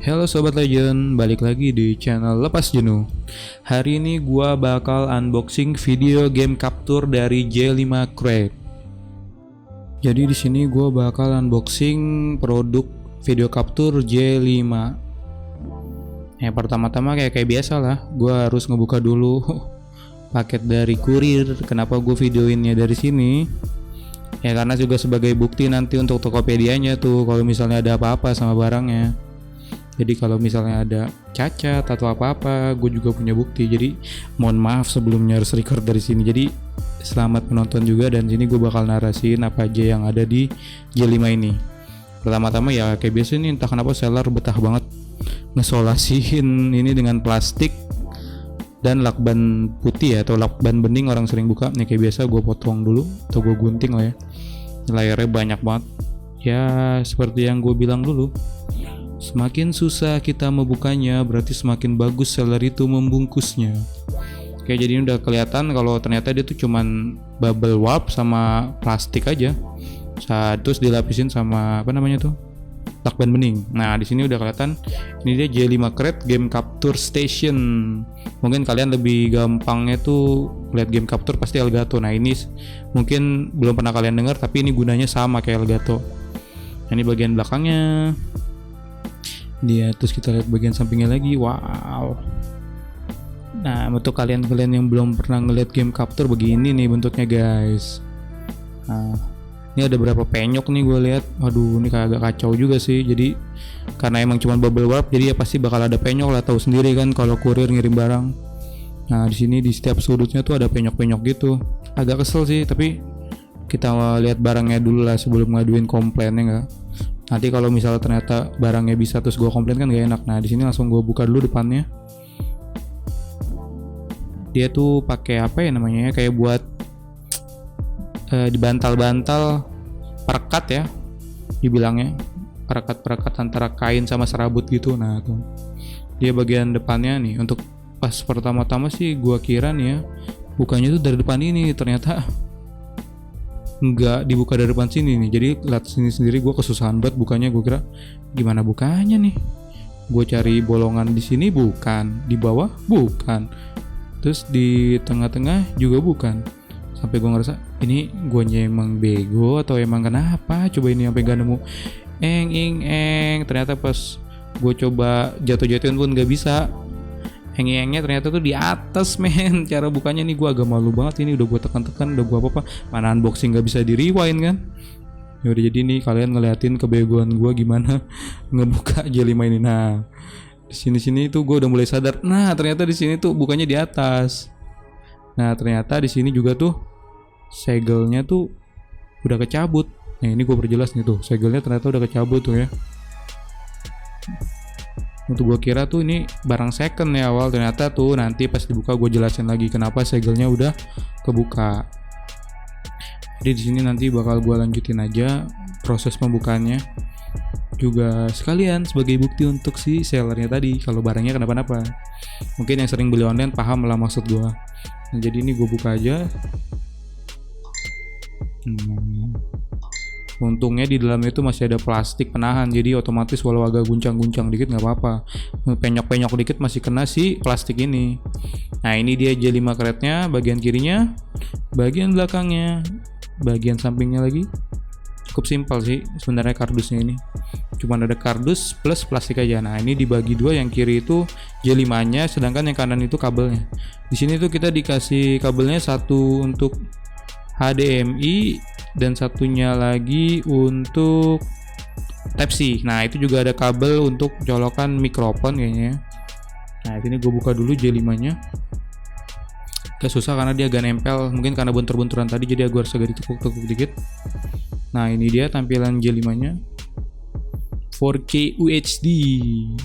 Halo Sobat Legend, balik lagi di channel Lepas Jenuh. Hari ini gua bakal unboxing video game capture dari J5 Crate. Jadi di sini gua bakal unboxing produk video capture J5. Pertama-tama kayak biasa lah, gua harus ngebuka dulu paket dari kurir. Kenapa gua videoinnya dari sini? Ya karena juga sebagai bukti nanti untuk Tokopedia-nya tuh kalau misalnya ada apa-apa sama barangnya. Jadi kalau misalnya ada cacat atau apa-apa, gue juga punya bukti. Jadi mohon maaf sebelumnya harus record dari sini. Jadi selamat menonton juga, dan sini gue bakal narasiin apa aja yang ada di J5 ini. Pertama-tama ya kayak biasa nih, entah kenapa seller betah banget ngesolasiin ini dengan plastik dan lakban putih ya, atau lakban bening orang sering buka. Nih kayak biasa gue potong dulu atau gue gunting lah ya. Layarnya banyak banget. Ya seperti yang gue bilang dulu, semakin susah kita membukanya, berarti semakin bagus seller itu membungkusnya. Oke, jadi ini udah kelihatan kalau ternyata dia tuh cuman bubble wrap sama plastik aja. Terus dilapisin sama apa namanya tuh? Lakban bening. Nah, di sini udah kelihatan ini dia J5 Crate Game Capture Station. Mungkin kalian lebih gampangnya tuh lihat game capture pasti Elgato. Nah, ini mungkin belum pernah kalian dengar, tapi ini gunanya sama kayak Elgato. Nah, ini bagian belakangnya. Terus kita lihat bagian sampingnya lagi. Wow. Nah, untuk kalian yang belum pernah ngeliat game capture, begini nih bentuknya guys. Nah, ini ada berapa penyok nih gue lihat. Waduh, ini agak kacau juga sih. Jadi karena emang cuma bubble wrap, jadi ya pasti bakal ada penyok lah, tahu sendiri kan kalau kurir ngirim barang. Nah, di sini di setiap sudutnya tuh ada penyok-penyok gitu. Agak kesel sih, tapi kita lihat barangnya dulu lah sebelum ngaduin komplainnya enggak. Nanti kalau misalnya ternyata barangnya bisa terus gue komplain kan gak enak. Nah, di sini langsung gue buka dulu depannya. Dia tuh pakai apa ya namanya ya, kayak buat dibantal-bantal perekat ya, dibilangnya perekat antara kain sama serabut gitu. Nah tuh dia bagian depannya nih. Untuk pas pertama-tama sih gue kira nih ya, bukanya tuh dari depan ini, ternyata nggak dibuka dari depan sini nih. Jadi lihat sini sendiri, gue kesusahan banget bukanya. Gue kira gimana bukanya nih, gue cari bolongan di sini bukan, di bawah bukan, terus di tengah-tengah juga bukan. Sampai gue ngerasa ini guanya emang bego atau emang kenapa, coba ini sampai gak nemu. Ternyata pas gue coba jatuh-jatuhin pun gak bisa. Eng-engnya ternyata tuh di atas men. Cara bukanya nih gue agak malu banget. Ini udah gue tekan-tekan, udah gue apa-apa, mana unboxing gak bisa di rewind kan. Ya udah, jadi nih kalian ngeliatin kebegoan gue gimana ngebuka J5 ini. Nah, di sini tuh gue udah mulai sadar. Nah, ternyata di sini tuh bukanya di atas. Nah, ternyata di sini juga tuh segelnya tuh udah kecabut. Nah, ini gue perjelas nih tuh, segelnya ternyata udah kecabut tuh ya. Untuk gue kira tuh ini barang second ya awal, ternyata tuh nanti pas dibuka gue jelasin lagi kenapa segelnya udah kebuka. Jadi di sini nanti bakal gue lanjutin aja proses pembukaannya, juga sekalian sebagai bukti untuk si sellernya tadi kalau barangnya kenapa-napa. Mungkin yang sering beli online paham lah maksud gue. Nah, jadi ini gue buka aja. Untungnya di dalamnya itu masih ada plastik penahan, jadi otomatis walau agak guncang-guncang dikit nggak apa-apa, penyok-penyok dikit masih kena si plastik ini. Nah, ini dia J5 Crate-nya, bagian kirinya, bagian belakangnya, bagian sampingnya lagi. Cukup simpel sih sebenarnya kardusnya ini, cuman ada kardus plus plastik aja. Nah, ini dibagi dua, yang kiri itu J5-nya, sedangkan yang kanan itu kabelnya. Di sini tuh kita dikasih kabelnya, satu untuk HDMI dan satunya lagi untuk Type-C. Nah, itu juga ada kabel untuk colokan mikrofon kayaknya. Nah, ini gue buka dulu J5-nya. Agak susah karena dia agak nempel, mungkin karena bentur-benturan tadi, jadi gue harus agak ditekuk-tekuk dikit. Nah, ini dia tampilan J5-nya, 4K UHD.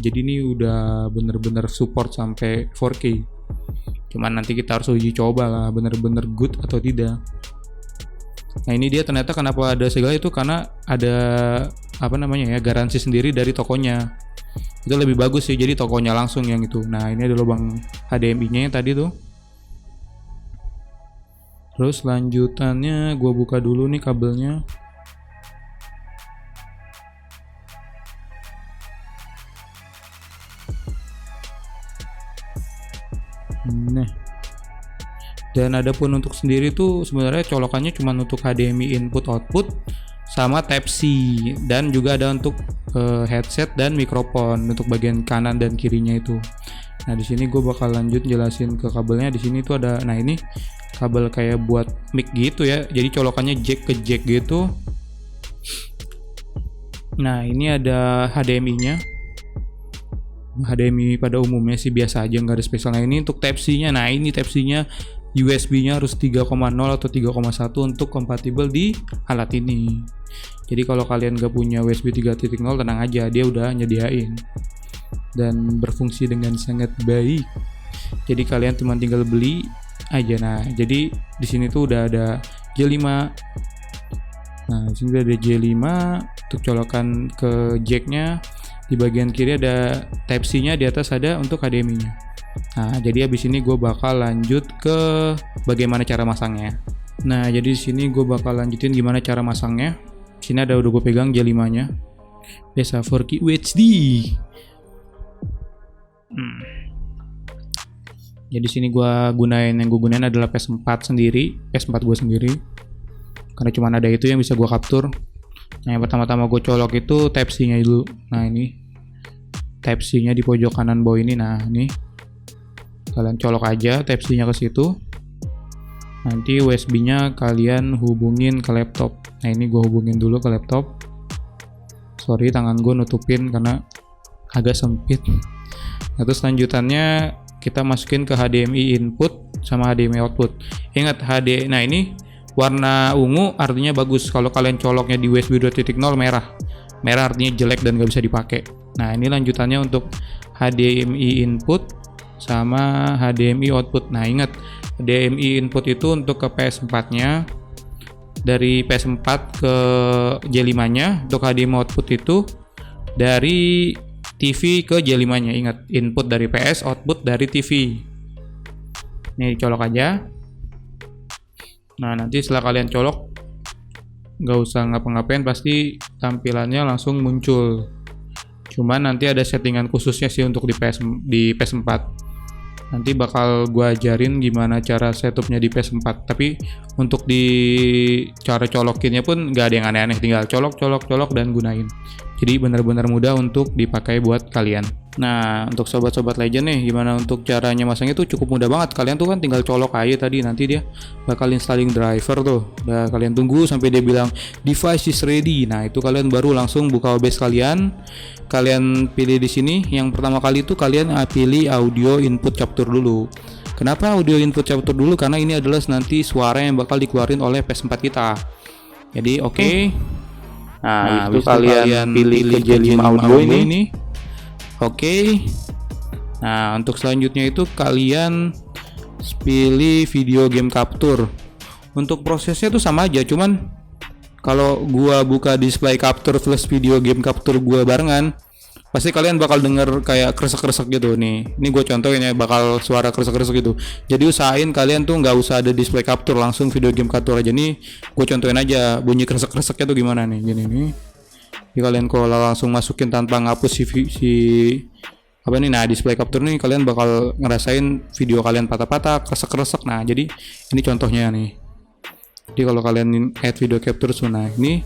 Jadi ini udah bener-bener support sampai 4K. Cuman nanti kita harus uji coba lah bener-bener good atau tidak. Nah, ini dia ternyata kenapa ada segel itu, karena ada apa namanya ya, garansi sendiri dari tokonya. Itu lebih bagus sih, jadi tokonya langsung yang itu. Nah, ini ada lubang HDMI-nya yang tadi tuh. Terus lanjutannya gue buka dulu nih kabelnya. Nah, Nah, dan adapun untuk sendiri tuh sebenarnya colokannya cuma untuk HDMI input output sama Type-C, dan juga ada untuk headset dan mikrofon untuk bagian kanan dan kirinya itu. Nah, di sini gue bakal lanjut jelasin ke kabelnya. Di sini tuh ada, nah ini kabel kayak buat mic gitu ya. Jadi colokannya jack ke jack gitu. Nah, ini ada HDMI-nya. HDMI pada umumnya sih biasa aja, nggak ada spesial. Nah, ini untuk Type-C-nya. Nah, ini Type-C-nya USB-nya harus 3,0 atau 3,1 untuk kompatibel di alat ini. Jadi kalau kalian nggak punya USB 3.0, tenang aja, dia udah nyediain dan berfungsi dengan sangat baik. Jadi kalian cuma tinggal beli aja. Nah, jadi di sini tuh udah ada J5. Nah, di sini udah ada J5 untuk colokan ke jack-nya. Di bagian kiri ada Type-C-nya, di atas ada untuk HDMI-nya. Nah, jadi abis ini gue bakal lanjut ke bagaimana cara masangnya. Nah, jadi di sini gue bakal lanjutin gimana cara masangnya. Di sini ada udah gue pegang J5-nya. Biasa 4K UHD. Jadi sini gue gunain adalah PS4 sendiri, PS4 gue sendiri. Karena cuma ada itu yang bisa gue capture. Nah, yang pertama-tama gue colok itu Type-C-nya dulu. Nah, ini Type-C-nya di pojok kanan bawah ini. Nah, ini kalian colok aja Type-C-nya ke situ. Nanti USB-nya kalian hubungin ke laptop. Nah, ini gue hubungin dulu ke laptop. Sorry, tangan gue nutupin karena agak sempit. Nah, terus lanjutannya kita masukin ke HDMI input sama HDMI output. Ingat nah ini warna ungu artinya bagus. Kalau kalian coloknya di USB 2.0 merah. Merah artinya jelek dan gak bisa dipakai. Nah, ini lanjutannya untuk HDMI input sama HDMI output. Nah, ingat HDMI input itu untuk ke PS4-nya, dari PS4 ke J5-nya. Untuk HDMI output itu dari TV ke J5-nya. Ingat, input dari PS, output dari TV. Ini dicolok aja. Nah, nanti setelah kalian colok, nggak usah ngapa-ngapain, pasti tampilannya langsung muncul. Cuman nanti ada settingan khususnya sih untuk di PS4. Nanti bakal gua ajarin gimana cara setupnya di PS4. Tapi untuk di cara colokinnya pun nggak ada yang aneh-aneh, tinggal colok dan gunain. Jadi benar-benar mudah untuk dipakai buat kalian. Nah, untuk sobat-sobat Legend nih, gimana untuk caranya masangnya tuh cukup mudah banget. Kalian tuh kan tinggal colok aja tadi, nanti dia bakal installing driver tuh. Udah kalian tunggu sampai dia bilang device is ready. Nah, itu kalian baru langsung buka OBS kalian. Kalian pilih di sini. Yang pertama kali itu kalian pilih audio input capture dulu. Kenapa audio input capture dulu? Karena ini adalah nanti suara yang bakal dikeluarin oleh PS4 kita. Jadi oke. Nah, itu kalian pilih ke J5 audio ini. Oke. Nah, untuk selanjutnya itu kalian pilih video game capture. Untuk prosesnya tuh sama aja, cuman kalau gua buka display capture plus video game capture gua barengan, pasti kalian bakal denger kayak kresek-kresek gitu nih. Ini gue contohin ya, bakal suara kresek-kresek gitu. Jadi usahain kalian tuh nggak usah ada display capture, langsung video game capture aja. Nih gue contohin aja bunyi kresek-kreseknya tuh gimana nih, gini nih. Jadi kalian kalau langsung masukin tanpa ngapus si apa nih, nah display capture nih kalian bakal ngerasain video kalian patah-patah, kresek-kresek. Nah, jadi ini contohnya nih. Jadi kalau kalian add video capture, nah ini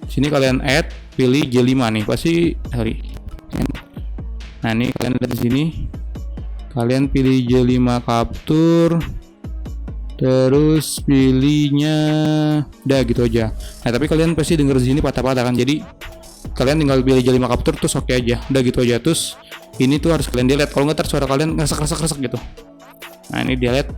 sini kalian add, pilih J5 nih, pasti hari. Nah, ini kalian lihat di sini. Kalian pilih J5 capture, terus pilihnya udah gitu aja. Nah, tapi kalian pasti denger di sini patah-patah kan. Jadi kalian tinggal pilih J5 capture terus oke aja. Udah gitu aja. Terus ini tuh harus kalian delete. Kalau nggak suara kalian ngesek-ngesek gitu. Nah, ini delete.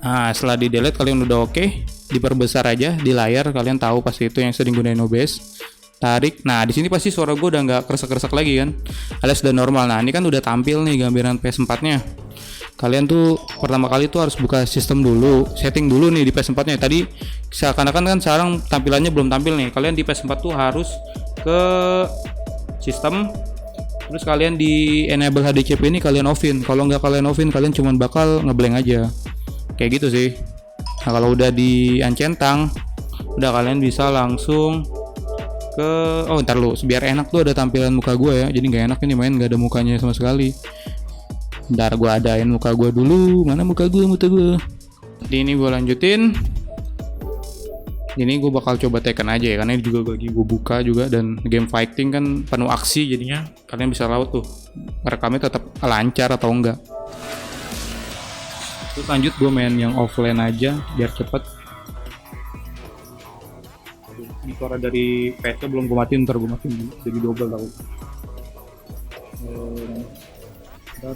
Nah, setelah di delete kalian udah oke, diperbesar aja di layar. Kalian tahu pasti itu yang sering gunain OBS. Tarik. Nah, di sini pasti suara gue udah nggak kresek-kresek lagi kan, alias udah normal. Nah, ini kan udah tampil nih gambaran PS4-nya. Kalian tuh pertama kali tuh harus buka sistem dulu, setting dulu nih di PS4-nya. Tadi seakan-akan kan sekarang tampilannya belum tampil nih. Kalian di PS4 tuh harus ke sistem, terus kalian di enable HDCP ini kalian offin. Kalau nggak kalian offin, kalian cuman bakal ngeblank aja. Kayak gitu sih. Nah, kalau udah diencentang, udah kalian bisa langsung ke ntar lu biar enak tuh ada tampilan muka gue ya, jadi nggak enak ini main nggak ada mukanya sama sekali. Bentar gue adain muka gue dulu. Mana muka gue? Jadi ini gue lanjutin. Ini gue bakal coba Tekken aja ya, karena ini juga lagi gue buka juga, dan game fighting kan penuh aksi, jadinya kalian bisa tahu tuh rekamnya tetap lancar atau enggak. Terus lanjut gue main yang offline aja biar cepet. Ini suara dari PC belum gue matiin, ntar gue matiin jadi double tau. Bentar.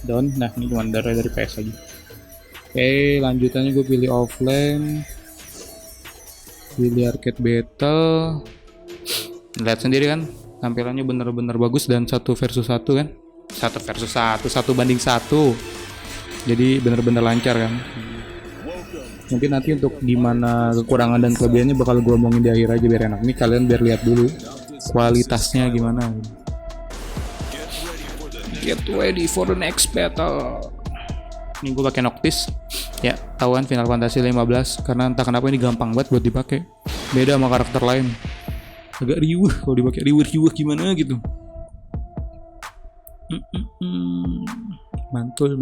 Down, nah ini cuma dari PS aja. Oke, lanjutannya gue pilih offline, pilih arcade battle. Lihat sendiri kan, tampilannya bener-bener bagus dan 1 versus 1 kan, 1 versus 1, 1 banding 1, jadi bener-bener lancar kan. Mungkin nanti untuk gimana kekurangan dan kelebihannya bakal gue omongin di akhir aja biar enak. Ini kalian biar lihat dulu kualitasnya gimana. Get ready for the next battle. Ini gue pakai Noctis ya, tahuan Final Fantasy 15, karena entah kenapa ini gampang banget buat dipakai, beda sama karakter lain. Agak riuh kalau dipakai, riuh gimana gitu. Mantul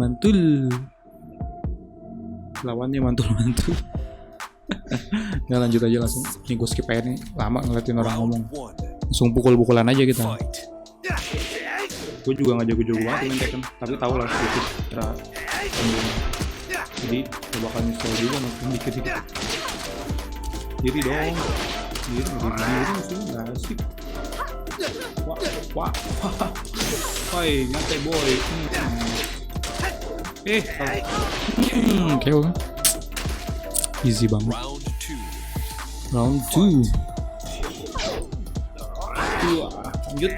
lawannya mantul. Ya lanjut aja langsung. Ini gue skip aja nih, lama ngeliatin orang ngomong. Langsung pukul-pukulan aja kita. Gue juga gak jago-jago banget main Tekken, tapi tau lah sedikit cara jadi gue bakal nyesel juga nonton dikit-dikit. Diri dong, diri sih, gak asik. Wah, woi, nyantai boy. Kayak easy banget. Round 2. Lanjut.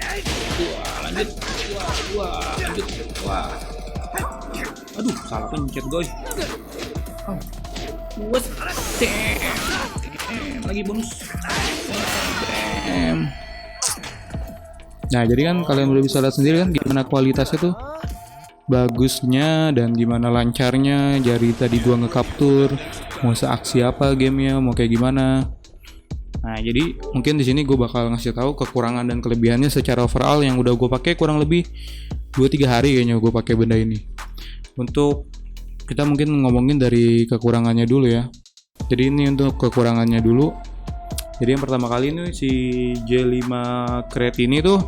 Aduh, salah pencet guys. What? Lagi bonus. Nah, jadi kan kalian udah bisa lihat sendiri kan gimana kualitasnya tuh, bagusnya dan gimana lancarnya. Jadi tadi gua ngecapture mau seaksi apa gamenya, mau kayak gimana. Nah, jadi mungkin di sini gue bakal ngasih tahu kekurangan dan kelebihannya secara overall yang udah gue pakai kurang lebih 2-3 hari kayaknya gue pakai benda ini. Untuk kita mungkin ngomongin dari kekurangannya dulu ya. Jadi ini untuk kekurangannya dulu. Jadi yang pertama kali ini si J5 Crate ini tuh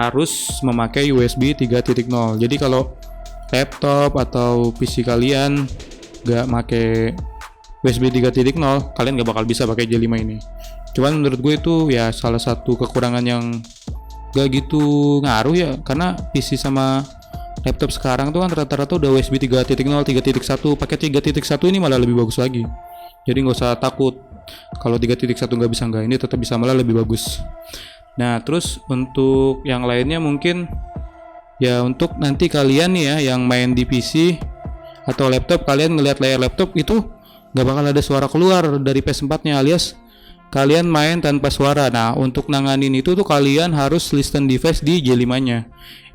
harus memakai USB 3.0. Jadi kalau laptop atau PC kalian gak pakai USB 3.0, kalian gak bakal bisa pakai J5 ini. Cuman menurut gue itu ya salah satu kekurangan yang gak gitu ngaruh ya, karena PC sama laptop sekarang tuh kan rata-rata udah USB 3.0, 3.1. Pakai 3.1 ini malah lebih bagus lagi. Jadi nggak usah takut kalau 3.1 nggak bisa, nggak, ini tetap bisa, malah lebih bagus. Nah, terus untuk yang lainnya mungkin ya untuk nanti kalian nih ya yang main di PC atau laptop, kalian ngelihat layar laptop itu gak bakal ada suara keluar dari PS4-nya, alias kalian main tanpa suara. Nah, untuk nanganin itu tuh kalian harus listen device di J5-nya.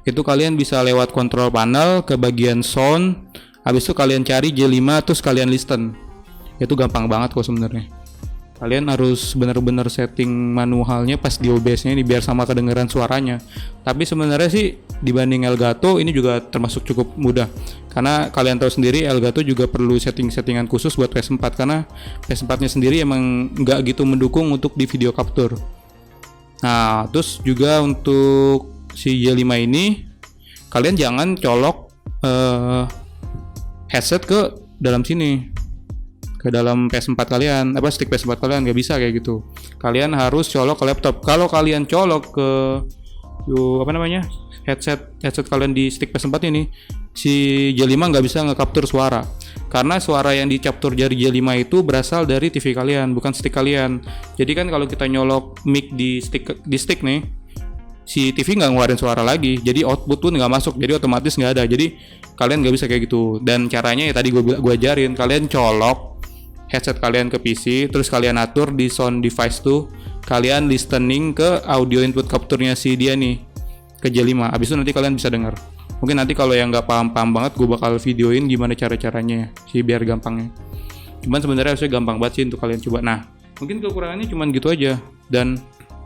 Itu kalian bisa lewat control panel ke bagian sound, habis itu kalian cari J5 terus kalian listen. Itu gampang banget kok sebenarnya. Kalian harus benar-benar setting manualnya pas di OBS-nya ini biar sama kedengeran suaranya. Tapi sebenarnya sih dibanding Elgato ini juga termasuk cukup mudah. Karena kalian tahu sendiri Elgato juga perlu settingan khusus buat PS4, karena PS4-nya sendiri emang nggak gitu mendukung untuk di video capture. Nah, terus juga untuk si J5 ini kalian jangan colok headset ke dalam sini, ke dalam PS4 kalian, stick PS4 kalian, nggak bisa kayak gitu. Kalian harus colok ke laptop. Kalau kalian colok ke headset kalian di stick PS4 ini, si J5 nggak bisa nge-capture suara, karena suara yang di-capture dari J5 itu berasal dari TV kalian, bukan stick kalian. Jadi kan kalau kita nyolok mic di stick nih, si TV nggak ngeluarin suara lagi, jadi output pun nggak masuk, jadi otomatis nggak ada. Jadi kalian nggak bisa kayak gitu. Dan caranya ya tadi gue ajarin, kalian colok headset kalian ke PC, terus kalian atur di sound device tuh, kalian listening ke audio input capture-nya si dia nih ke J5. Abis itu nanti kalian bisa dengar. Mungkin nanti kalau yang nggak paham banget, gue bakal videoin gimana cara-caranya sih biar gampangnya. Cuman sebenarnya harusnya gampang banget sih untuk kalian coba. Nah, mungkin kekurangannya cuman gitu aja. Dan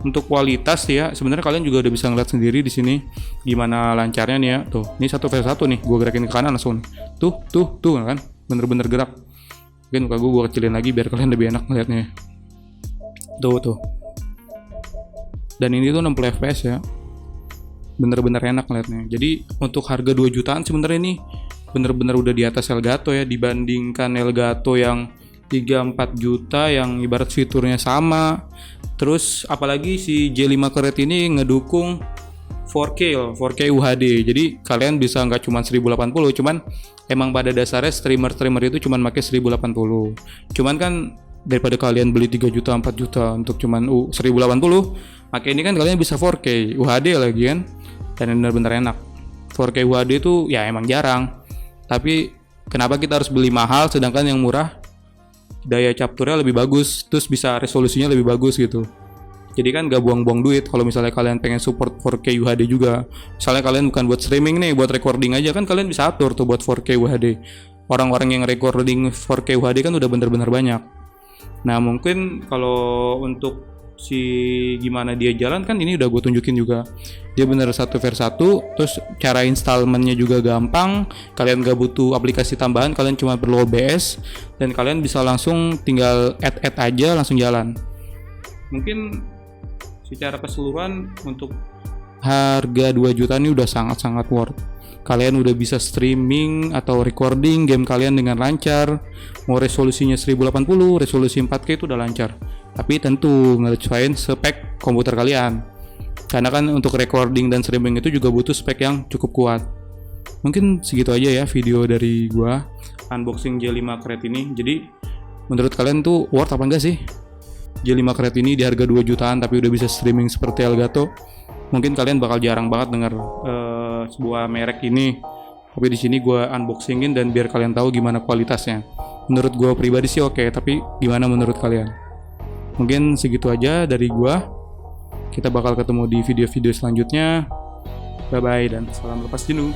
Untuk kualitas ya, sebenarnya kalian juga udah bisa ngeliat sendiri di sini gimana lancarnya nih ya. Tuh, ini 1/1 nih, gue gerakin ke kanan langsung. Tuh kan, bener-bener gerak. Mungkin muka gue kecilin lagi biar kalian lebih enak ngeliatnya. Tuh. Dan ini tuh 60 fps ya. Bener-bener enak ngeliatnya. Jadi untuk harga 2 jutaan sebenarnya ini bener-bener udah di atas Elgato ya, dibandingkan Elgato yang 3-4 juta yang ibarat fiturnya sama. Terus apalagi si J5 Crate ini ngedukung 4K UHD. Jadi kalian bisa nggak cuma 1080, cuman emang pada dasarnya streamer itu cuman pakai 1080. Cuman kan daripada kalian beli 3 juta 4 juta untuk cuman 1080, pakai ini kan kalian bisa 4K UHD lagi kan. Dan benar-benar enak. 4K UHD itu ya emang jarang. Tapi kenapa kita harus beli mahal sedangkan yang murah daya capturnya lebih bagus, terus bisa resolusinya lebih bagus gitu. Jadi kan gak buang-buang duit kalau misalnya kalian pengen support 4K UHD juga. Misalnya kalian bukan buat streaming nih, buat recording aja kan kalian bisa atur tuh buat 4K UHD. Orang-orang yang recording 4K UHD kan udah bener-bener banyak. Nah mungkin kalau untuk si gimana dia jalan kan ini udah gue tunjukin juga. Dia bener 1/1, terus cara installmentnya juga gampang. Kalian gak butuh aplikasi tambahan, kalian cuma perlu OBS dan kalian bisa langsung tinggal add aja langsung jalan. Mungkin secara keseluruhan untuk harga 2 juta ini udah sangat-sangat worth. Kalian udah bisa streaming atau recording game kalian dengan lancar. Mau resolusinya 1080, resolusi 4K itu udah lancar. Tapi tentu ngesesuaiin spek komputer kalian. Karena kan untuk recording dan streaming itu juga butuh spek yang cukup kuat. Mungkin segitu aja ya video dari gua unboxing J5 Crate ini. Jadi menurut kalian tuh worth apa enggak sih? J5 Crate ini di harga 2 jutaan tapi udah bisa streaming seperti Elgato. Mungkin kalian bakal jarang banget dengar sebuah merek ini. Tapi di sini gua unboxingin dan biar kalian tahu gimana kualitasnya. Menurut gua pribadi sih oke, tapi gimana menurut kalian? Mungkin segitu aja dari gua. Kita bakal ketemu di video-video selanjutnya. Bye bye dan salam lepas jenuh.